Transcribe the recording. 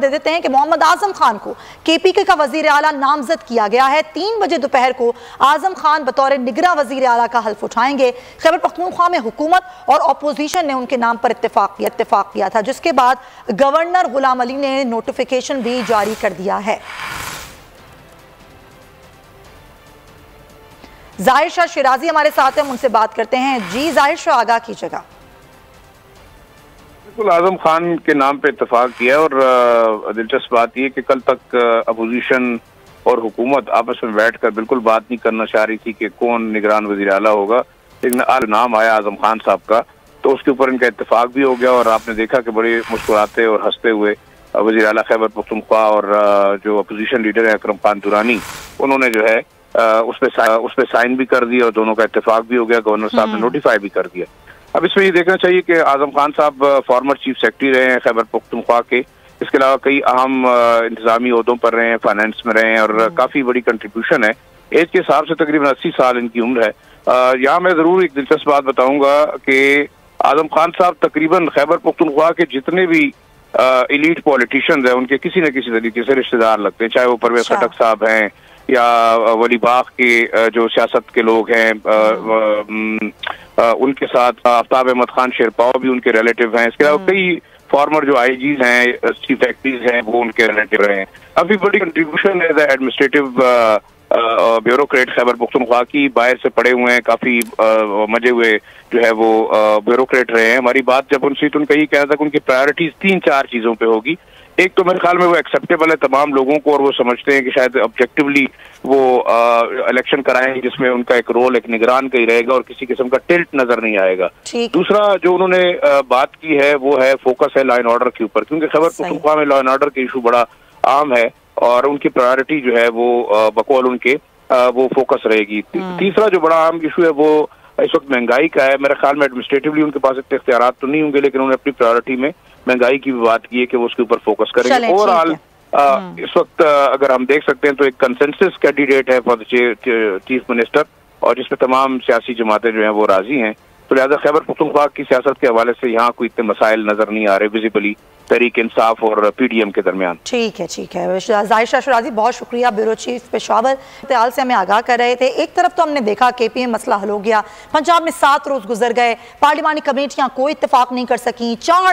दे देते हैं कि मोहम्मद आजम खान को KPK का वजीर आला नामजद किया गया है। 3 बजे दोपहर को आजम खान बतौर निगरां वजीर आला का हल्फ उठाएंगे। खैबर पख्तूनख्वा में हुकूमत और अपोजिशन ने उनके नाम पर इत्तेफाक किया था, जिसके बाद गवर्नर गुलाम अली ने नोटिफिकेशन भी जारी कर दिया है। जाहिर शाह शिराजी हमारे साथ हैं, हम उनसे बात करते हैं। जी जाहिर शाह, आगाह कीजिएगा। बिल्कुल, आजम खान के नाम पे इत्तेफाक किया और दिलचस्प बात यह कि कल तक अपोजिशन और हुकूमत आपस में बैठकर बिल्कुल बात नहीं करना चाह रही थी कि कौन निगरान वजीर आला होगा, लेकिन आज नाम आया आजम खान साहब का तो उसके ऊपर इनका इत्तेफाक भी हो गया और आपने देखा कि बड़े मुस्कुराते और हंसते हुए वजीर आला खैबर पख्तूनख्वा और जो अपोजिशन लीडर है अकरम खान दुरानी, उन्होंने जो है उस पे साइन भी कर दिया और दोनों का इत्तेफाक भी हो गया। गवर्नर साहब ने नोटिफाई भी कर दिया। अब इसमें ये देखना चाहिए कि आजम खान साहब फॉर्मर चीफ सेक्रेटरी रहे हैं खैबर पख्तूनख्वा के, इसके अलावा कई अहम इंतजामी ओहदों पर रहे हैं, फाइनेंस में रहे हैं और काफी बड़ी कंट्रीब्यूशन है। एज के हिसाब से तकरीबन 80 साल इनकी उम्र है। यहाँ मैं जरूर एक दिलचस्प बात बताऊंगा कि आजम खान साहब तकरीबन खैबर पख्तूनख्वा के जितने भी एलीट पॉलिटिशियंस हैं उनके किसी न किसी तरीके से रिश्तेदार लगते हैं, चाहे वो परवेज खटक साहब हैं या वली बाग के जो सियासत के लोग हैं, उनके साथ आफ्ताब अहमद खान शेरपाव भी उनके रिलेटिव हैं। इसके अलावा कई फॉर्मर जो IGs हैं, चीफ सेक्रेटरीज हैं, वो उनके रिलेटिव रहे हैं। अभी बड़ी कंट्रीब्यूशन है एडमिनिस्ट्रेटिव ब्यूरोक्रेट खैबर पख्तूनख्वा की, बाहर से पढ़े हुए हैं, काफी मजे हुए जो है वो ब्यूरोक्रेट रहे हैं। हमारी बात जब उनसे तो उनका ये कहना था कि उनकी प्रायोरिटीज 3-4 चीजों पे होगी। एक तो मेरे ख्याल में वो एक्सेप्टेबल है तमाम लोगों को और वो समझते हैं कि शायद ऑब्जेक्टिवली वो इलेक्शन कराएंगे जिसमें उनका एक रोल एक निगरान का ही रहेगा और किसी किस्म का टिल्ट नजर नहीं आएगा। दूसरा जो उन्होंने बात की है वो है फोकस है लॉ एंड ऑर्डर के ऊपर, क्योंकि खैबर पख्तूनख्वा में लॉ एंड ऑर्डर के इशू बड़ा आम है और उनकी प्रायोरिटी जो है वो बकौल उनके वो फोकस रहेगी। तीसरा जो बड़ा आम इशू है वो इस वक्त महंगाई का है। मेरे ख्याल में एडमिनिस्ट्रेटिवली उनके पास इतने इख्तियारात तो नहीं होंगे, लेकिन उन्होंने अपनी प्रायोरिटी में महंगाई की भी बात की है कि वो उसके ऊपर फोकस करेंगे। ओवरऑल इस वक्त अगर हम देख सकते हैं तो एक कंसेंसस कैंडिडेट है फॉर द चीफ मिनिस्टर और जिसमें तमाम सियासी जमातें जो हैं वो राजी हैं। तो लिहाजा खैबर पख्तूनख्वा की सियासत के हवाले से यहाँ कोई इतने मसाइल नजर नहीं आ रहे विजिबली तहरीक इंसाफ और PDM के दरमियान। ठीक है। जाहिर शाह शिराजी, बहुत शुक्रिया। ब्यूरो चीफ पेशावर इत्तेहाल से हमें आगाह कर रहे थे। एक तरफ तो हमने देखा KPM मसला हल हो गया, पंजाब में 7 रोज गुजर गए, पार्लिमानी कमेटियां कोई इत्तेफाक नहीं कर सकी, 4